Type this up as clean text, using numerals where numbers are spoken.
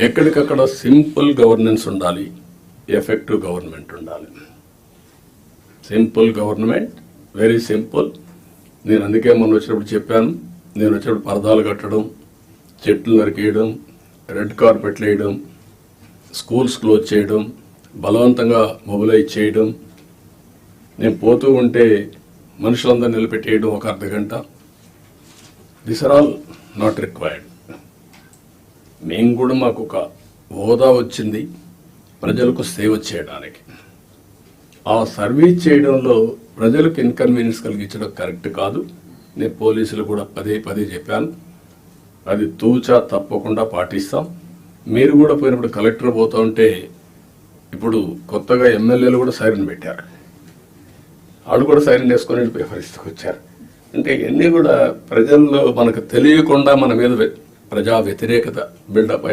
ఎక్కడికక్కడ simple governance ఉండాలి, effective government ఉండాలి. Simple government, very simple. నేను అందుకే మొన్న వచ్చినప్పుడు చెప్పాను, నేను వచ్చినప్పుడు పరదాలు కట్టడం, చెట్లు నరికేయడం, రెడ్ కార్పెట్లు వేయడం, స్కూల్స్ క్లోజ్ చేయడం, బలవంతంగా మొబిలైజ్ చేయడం, నేను పోతూ ఉంటే మనుషులందరూ నిలబెట్టేయడం ఒక అర్ధగంట. This are all not required. మేము కూడా మాకు ఒక హోదా వచ్చింది ప్రజలకు సేవ చేయడానికి. ఆ సర్వీస్ చేయడంలో ప్రజలకు ఇన్కన్వీనియన్స్ కలిగించడం కరెక్ట్ కాదు. నేను పోలీసులు కూడా పదే పదే చెప్పాను, అది తూచా తప్పకుండా పాటిస్తాం. మీరు కూడా పోయినప్పుడు కలెక్టర్ పోతూ ఉంటే ఇప్పుడు కొత్తగా ఎమ్మెల్యేలు కూడా సైరన్ పెట్టారు, వాళ్ళు కూడా సైరన్ వేసుకొని వెళ్ళిపోయే పరిస్థితికి వచ్చారు. అంటే ఇవన్నీ కూడా ప్రజల్లో మనకు తెలియకుండా మన మీద ప్రజా వ్యతిరేకత బిల్డప్